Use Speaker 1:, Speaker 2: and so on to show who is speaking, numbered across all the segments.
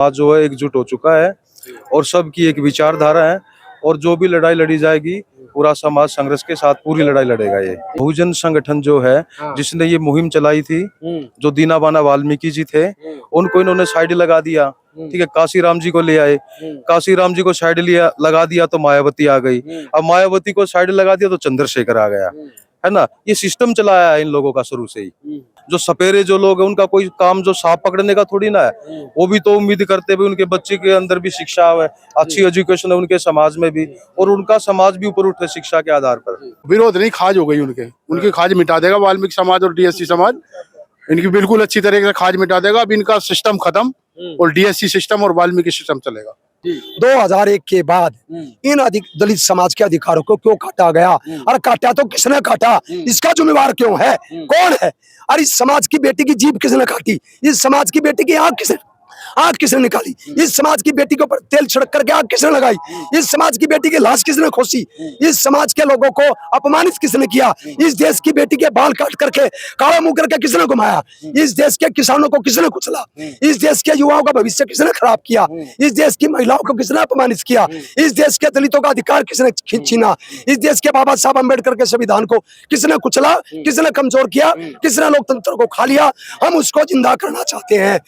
Speaker 1: आज जो है एकजुट हो चुका है और सबकी एक विचारधारा है और जो भी लड़ाई लड़ी जाएगी पूरा समाज संघर्ष के साथ पूरी लड़ाई लड़ेगा। ये बहुजन संगठन जो है जिसने ये मुहिम चलाई थी, जो दीनाबाना वाल्मीकि जी थे, उनको इन्होंने साइड लगा दिया। ठीक है, काशीराम जी को ले आए, काशीराम जी को साइड लिया लगा दिया तो मायावती आ गई, अब मायावती को साइड लगा दिया तो चंद्रशेखर आ गया, है ना। ये सिस्टम चलाया है इन लोगों का शुरू से ही। जो सपेरे जो लोग हैं उनका कोई काम जो सांप पकड़ने का थोड़ी ना है, वो भी तो उम्मीद करते हुए उनके बच्चे के अंदर भी शिक्षा है, अच्छी एजुकेशन है उनके समाज में भी, और उनका समाज भी ऊपर उठे शिक्षा के आधार पर।
Speaker 2: विरोध नहीं, खाज हो गई उनकी खाज मिटा देगा वाल्मीकि समाज और डीएससी समाज, इनकी बिल्कुल अच्छी तरीके से खाज मिटा देगा। अब इनका सिस्टम खत्म और डीएससी सिस्टम और वाल्मीकि सिस्टम चलेगा।
Speaker 3: 2001 के बाद इन दलित समाज के अधिकारों को क्यों काटा गया, और काटा तो किसने काटा, इसका जिम्मेवार क्यों है, कौन है? और इस समाज की बेटी की जीभ किसने काटी, इस समाज की बेटी की आग किसने निकाली, इस समाज की बेटी के ऊपर तेल छिड़क करके आग किसने लगाई, इस समाज की बेटी की लाश किसने खोसी, इस समाज के लोगों को अपमानित किसने किया, इस देश की बेटी के बाल काट करके काला मुंह करके किसने घुमाया, इस देश के किसानों को किसने कुचला, इस देश के युवाओं का भविष्य किसने खराब किया, इस देश की महिलाओं को किसने अपमानित किया, इस देश के दलितों का अधिकार किसने छीना, इस देश के बाबा साहब अम्बेडकर के संविधान को किसने कुचला, किसने कमजोर किया, किसने लोकतंत्र को खा लिया। हम उसको जिंदा करना चाहते हैं।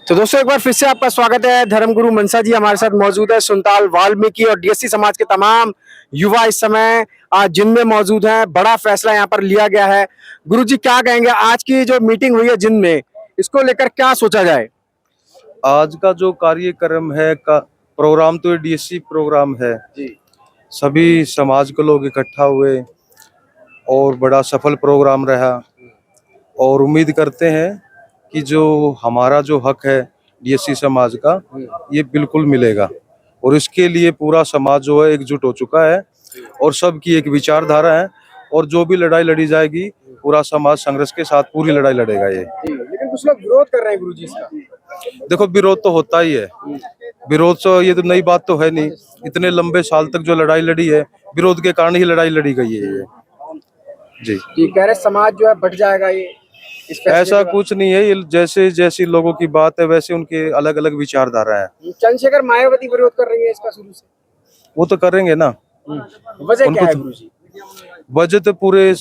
Speaker 4: तो दोस्तों एक बार फिर से आपका स्वागत है। धर्मगुरु मनसा जी हमारे साथ मौजूद है। सुनताल वाल्मीकि और डीएससी समाज के तमाम युवा इस समय जिन में मौजूद हैं। बड़ा फैसला यहाँ पर लिया गया है। गुरु जी क्या कहेंगे, आज की जो मीटिंग हुई है जिन में, इसको लेकर क्या सोचा जाए?
Speaker 1: आज का जो कार्यक्रम है का प्रोग्राम तो डीएससी प्रोग्राम है जी। सभी समाज के लोग इकट्ठा हुए और बड़ा सफल प्रोग्राम रहा, और उम्मीद करते हैं कि जो हमारा जो हक है डीएससी समाज का, ये बिल्कुल मिलेगा, और इसके लिए पूरा समाज जो है एकजुट हो चुका है और सबकी एक विचारधारा है, और जो भी लड़ाई लड़ी जाएगी पूरा समाज संघर्ष के साथ पूरी लड़ाई लड़ेगा। ये
Speaker 4: लेकिन कुछ लोग विरोध कर रहे हैं गुरुजी इसका।
Speaker 1: देखो, विरोध तो होता ही है, विरोध तो ये तो नई बात तो है नहीं। इतने लंबे साल तक जो लड़ाई लड़ी है, विरोध के कारण ही लड़ाई लड़ी गई है ये जी।
Speaker 4: कह रहे समाज जो है बढ़ जाएगा, ये
Speaker 1: ऐसा कुछ नहीं है। ये जैसे जैसी लोगों की बात है वैसे उनके अलग अलग विचारधारा है।
Speaker 4: चंद्रशेखर मायावती विरोध कर रही है इसका शुरू से।
Speaker 1: वो तो करेंगे ना।
Speaker 4: वजह क्या है गुरुजी?
Speaker 1: वजह तो पूरे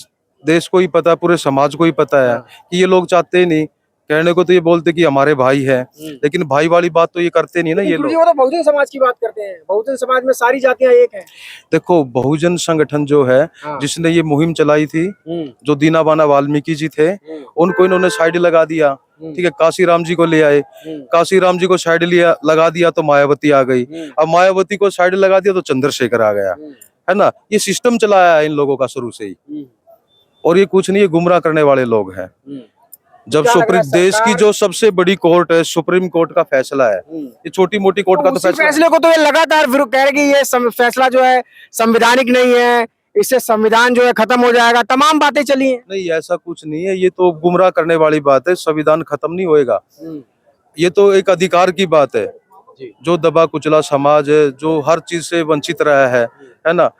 Speaker 1: देश को ही पता है, पूरे समाज को ही पता है कि ये लोग चाहते ही नहीं। कहने को तो ये बोलते कि हमारे भाई हैं, लेकिन भाई वाली बात तो ये करते नहीं ना ये लोग।
Speaker 4: वो तो बहुजन समाज की बात करते हैं। बहुजन समाज में सारी जातियां एक हैं।
Speaker 1: देखो, बहुजन संगठन जो है जिसने ये मुहिम चलाई थी, जो दीनाबाना वाल्मीकि जी थे, उनको इन्होंने साइड लगा दिया। ठीक है, काशीराम जी को ले आए, काशीराम जी को साइड लगा दिया तो मायावती आ गई, अब मायावती को साइड लगा दिया तो चंद्रशेखर आ गया, है ना। ये सिस्टम चलाया है इन लोगों का शुरू से ही, और ये कुछ नहीं, ये गुमराह करने वाले लोग हैं। जब सुप्रीम देश की जो सबसे बड़ी कोर्ट है, सुप्रीम कोर्ट का फैसला है, ये छोटी मोटी कोर्ट का तो
Speaker 4: फैसले को तो ये लगातार कह रहे कि ये फैसला जो है संवैधानिक नहीं है, इससे संविधान जो है खत्म हो जाएगा, तमाम बातें चली हैं।
Speaker 1: नहीं, ऐसा कुछ नहीं है, ये तो गुमराह करने वाली बात है। संविधान खत्म नहीं होएगा, ये तो एक अधिकार की बात है। जो दबा कुचला समाज है, जो हर चीज से वंचित रहा है ना।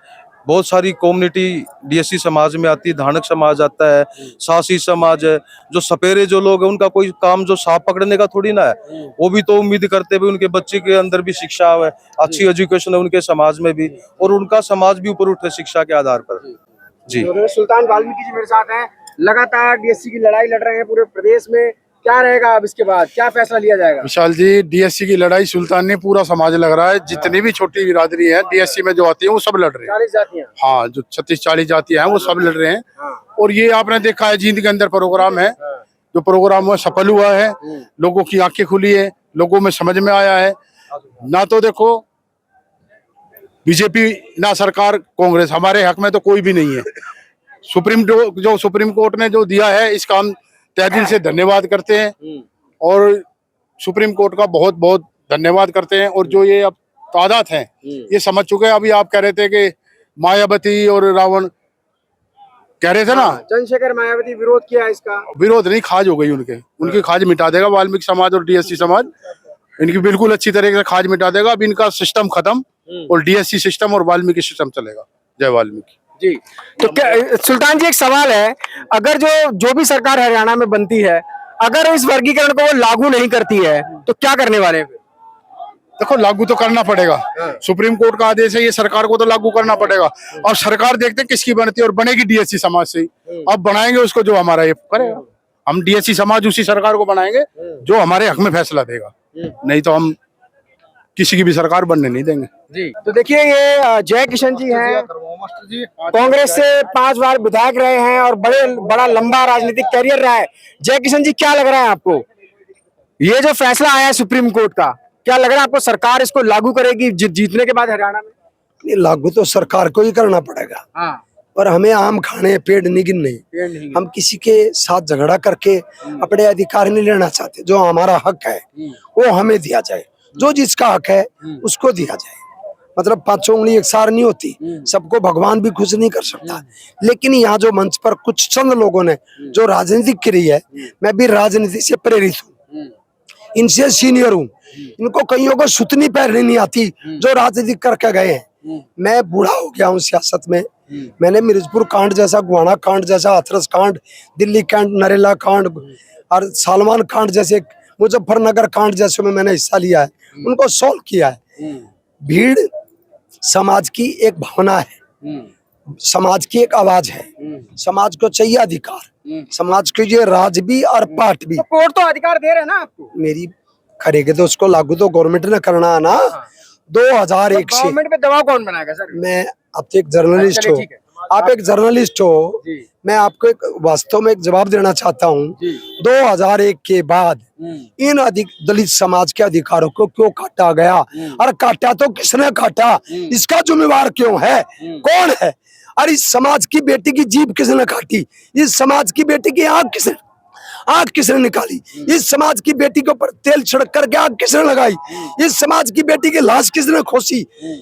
Speaker 1: बहुत सारी कम्युनिटी डीएससी समाज में आती है, धानक समाज आता है, सासी समाज है। जो सपेरे जो लोग हैं उनका कोई काम जो सांप पकड़ने का थोड़ी ना है, वो भी तो उम्मीद करते हुए उनके बच्चे के अंदर भी शिक्षा है, अच्छी एजुकेशन है उनके समाज में भी, और उनका समाज भी ऊपर उठे शिक्षा के आधार पर जी।
Speaker 4: सुल्तान वाल्मीकि जी मेरे साथ हैं, लगातार डीएससी की लड़ाई लड़ रहे हैं पूरे प्रदेश में। क्या रहेगा अब इसके बाद, क्या फैसला लिया जाएगा?
Speaker 2: विशाल जी, डीएससी की लड़ाई सुल्तान ने पूरा समाज लग रहा है। जितनी भी छोटी बिरादरी है डीएससी में जो आती है वो सब लड़ रहे हैं।
Speaker 4: 40 जातियां,
Speaker 2: हाँ, जो 36-40 जातियां हैं वो सब लड़ रहे हैं। और ये आपने देखा है जींद के अंदर प्रोग्राम है, जो प्रोग्राम हुआ सफल हुआ है, लोगों की आंखें खुली है, लोगों में समझ में आया है। ना तो देखो बीजेपी ना सरकार कांग्रेस, हमारे हक में तो कोई भी नहीं है। सुप्रीम कोर्ट ने जो दिया है इसका हम तहे दिल से धन्यवाद करते हैं, और सुप्रीम कोर्ट का बहुत बहुत धन्यवाद करते हैं। और जो ये अब तादाद हैं ये समझ चुके हैं। अभी आप कह रहे थे कि मायावती और रावण कह रहे थे ना,
Speaker 4: चंद्रशेखर मायावती विरोध किया इसका।
Speaker 2: विरोध नहीं, खाज हो गई उनकी खाज मिटा देगा वाल्मीकि समाज और डीएससी समाज, इनकी बिल्कुल अच्छी तरीके से खाज मिटा देगा। अब इनका सिस्टम खत्म और डीएससी सिस्टम और वाल्मीकि सिस्टम चलेगा। जय वाल्मीकि
Speaker 4: जी। तो क्या सुल्तान जी, एक सवाल है, अगर जो भी सरकार हरियाणा में बनती है, अगर इस वर्गीकरण को वो लागू नहीं करती है तो क्या करने वाले हैं?
Speaker 2: देखो लागू तो करना पड़ेगा। सुप्रीम कोर्ट का आदेश है, ये सरकार को तो लागू करना पड़ेगा। और सरकार देखते हैं किसकी बनती है, और बनेगी डीएससी समाज से ही। अब बनाएंगे उसको जो हमारा ये करेगा। हम डीएससी समाज उसी सरकार को बनाएंगे जो हमारे हक में फैसला देगा, नहीं तो हम किसी की भी सरकार बनने नहीं देंगे।
Speaker 4: जी तो देखिए ये जय किशन जी हैं, कांग्रेस से 5 बार विधायक रहे हैं और बड़ा लंबा राजनीतिक कैरियर रहा है। जय किशन जी, क्या लग रहा है आपको ये जो फैसला आया है सुप्रीम कोर्ट का, क्या लग रहा है आपको सरकार इसको लागू करेगी जीतने के बाद हरियाणा में?
Speaker 3: नहीं, लागू तो सरकार को ही करना पड़ेगा।
Speaker 4: हाँ,
Speaker 3: और हमें आम खाने पेड़ निगिन नहीं। हम किसी के साथ झगड़ा करके अपने अधिकार नहीं लेना चाहते। जो हमारा हक है वो हमें दिया जाए, जो जिसका हक है उसको दिया जाए। मतलब 5 उंगली एक सार नहीं होती, सबको भगवान भी खुश नहीं कर सकता। लेकिन यहाँ जो मंच पर कुछ चंद लोगों ने जो राजनीति करी है, मैं भी राजनीति से प्रेरित हूँ, इनसे सीनियर हूँ। इनको कईयों को सुतनी पैरनी नहीं आती जो राजनीति करके गए हैं। मैं बूढ़ा हो गया हूँ सियासत में। मैंने मिर्जपुर कांड जैसा, गुआना कांड जैसा, हाथरस कांड, दिल्ली कांड, नरेला कांड और सालमान कांड जैसे, मुजफ्फरनगर कांड जैसे में मैंने हिस्सा लिया है, उनको सॉल्व किया है। भीड़ समाज की एक भावना है, समाज की एक आवाज है। समाज को चाहिए अधिकार, समाज को ये राज भी और पाठ भी।
Speaker 4: तो कोर्ट तो अधिकार दे रहे हैं ना आपको।
Speaker 3: मेरी करेंगे तो उसको लागू तो गवर्नमेंट ने करना है ना। 2001 से
Speaker 4: गवर्नमेंट पे दबाव कौन बनाएगा सर?
Speaker 3: मैं, आप तो एक जर्नलिस्ट हो, आप एक जर्नलिस्ट हो, मैं आपको एक वास्तव में एक जवाब देना चाहता हूँ। 2001 के बाद इन दलित समाज के अधिकारों को क्यों काटा गया, और काटा तो किसने काटा, इसका जिम्मेवार क्यों है, कौन है? और इस समाज की बेटी की जीभ किसने काटी, इस समाज की बेटी की आंख किसने निकाली, इस समाज की बेटी के ऊपर तेल छिड़क करके आग किसने लगाई, इस समाज की बेटी की लाश किसने खोसी,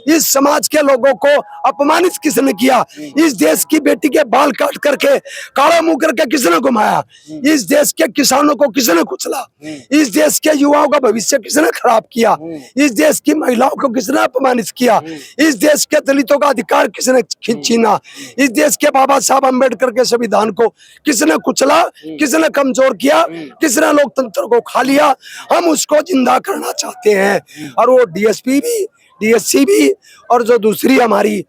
Speaker 3: इस समाज के लोगों को अपमानित किसने किया, इस देश की बेटी के बाल काट करके काला मुंह करके किसने घुमाया, इस देश के किसानों को किसने कुचला, इस देश के युवाओं का भविष्य किसने खराब किया, इस देश की महिलाओं को किसने अपमानित किया, इस देश के दलितों का अधिकार किसने छीना, इस देश के बाबा साहब अम्बेडकर के संविधान को किसने कुचला, किसने कमजोर किया, किसने लोकतंत्र को खा लिया। हम उसको जिंदा करना चाहते हैं। और वो डीएसपी भी, डीएससी भी, और जो दूसरी हमारी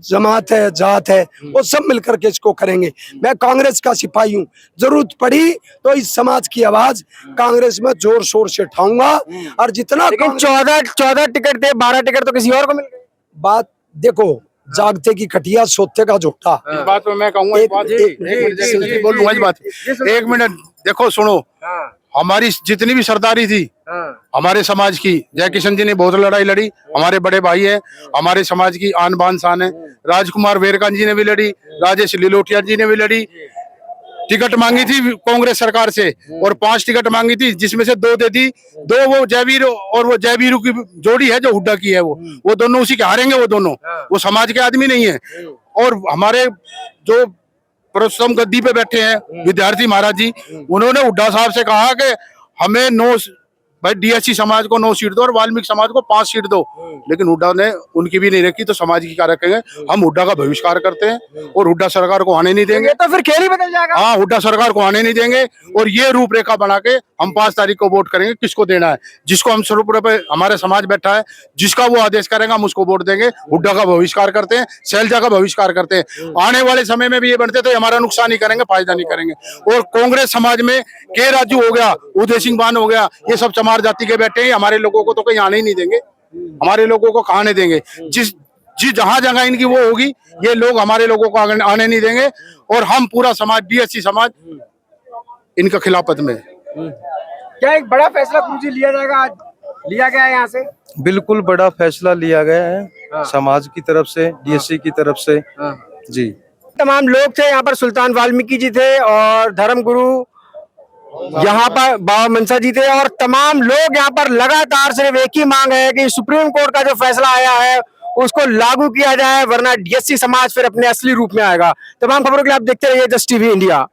Speaker 3: जमात है, जात है, वो सब मिलकर के इसको करेंगे। मैं कांग्रेस का सिपाही हूँ, जरूरत पड़ी तो इस समाज की आवाज कांग्रेस में जोर शोर से उठाऊंगा। और जितना
Speaker 4: 14 टिकट थे, 12 टिकट तो किसी और को मिल गए।
Speaker 3: बात देखो, जागते की खटिया सोते का झोटा।
Speaker 2: इस बात में मैं कहूंगा, एक मिनट देखो, सुनो। हमारी जितनी भी सरदारी थी हमारे समाज की, जय किशन जी ने बहुत लड़ाई लड़ी, हमारे बड़े भाई है, हमारे समाज की आन बान शान है। राजकुमार वेरकान जी ने भी लड़ी, राजेश लिलोटिया जी ने भी लड़ी। टिकट मांगी थी कांग्रेस सरकार से और 5 टिकट मांगी थी, जिसमें से 2 दे दी। 2 वो जयवीर और वो जयवीरू की जोड़ी है जो हुड्डा की है, वो दोनों उसी के हारेंगे। वो दोनों वो समाज के आदमी नहीं है। और हमारे जो पुरुषोत्तम गद्दी पे बैठे हैं विद्यार्थी महाराज जी, उन्होंने हुड्डा साहब से कहा कि हमें 9 भाई डीएससी समाज को 9 सीट दो और वाल्मीकि समाज को 5 सीट दो। लेकिन हुड्डा ने उनकी भी नहीं रखी, तो समाज की क्या रखेंगे? हम हुड्डा का बहिष्कार करते हैं और हुड्डा सरकार को आने नहीं देंगे।
Speaker 4: तो फिर खेल ही बदल जाएगा।
Speaker 2: हाँ, हुड्डा सरकार को आने नहीं देंगे। और ये रूपरेखा बना के हम 5 तारीख को वोट करेंगे, किसको देना है, जिसको हम स्वरूप पे हमारे समाज बैठा है, जिसका वो आदेश करेगा हम उसको वोट देंगे। हुड्डा का बहिष्कार करते हैं, शैलजा का बहिष्कार करते हैं। आने वाले समय में भी ये बनते तो हमारा नुकसान ही करेंगे, फायदा नहीं करेंगे। और कांग्रेस समाज में के राजू हो गया, उदय सिंह बान हो गया, ये सब चमार जाति के बैठे हैं। हमारे लोगों को तो कहीं आने ही नहीं देंगे, हमारे लोगों को कहां नहीं देंगे। जिस जहां जगह इनकी वो होगी, ये लोग हमारे लोगों को आने नहीं देंगे। और हम पूरा समाज, डीएससी समाज, इनका खिलाफत में।
Speaker 4: क्या एक बड़ा फैसला गुरुजी लिया जाएगा, आज लिया गया है यहाँ से?
Speaker 1: बिल्कुल बड़ा फैसला लिया गया है समाज की तरफ से, डीएससी की तरफ से। जी,
Speaker 4: तमाम लोग थे यहाँ पर। सुल्तान वाल्मीकि जी थे और धर्मगुरु यहाँ पर बाबा मनसा जी थे, और तमाम लोग यहाँ पर लगातार सिर्फ एक ही मांग है कि सुप्रीम कोर्ट का जो फैसला आया है उसको लागू किया जाए, वरना डीएससी समाज फिर अपने असली रूप में आएगा। तमाम खबरों के लिए आप देखते रहिए जस्ट टीवी इंडिया।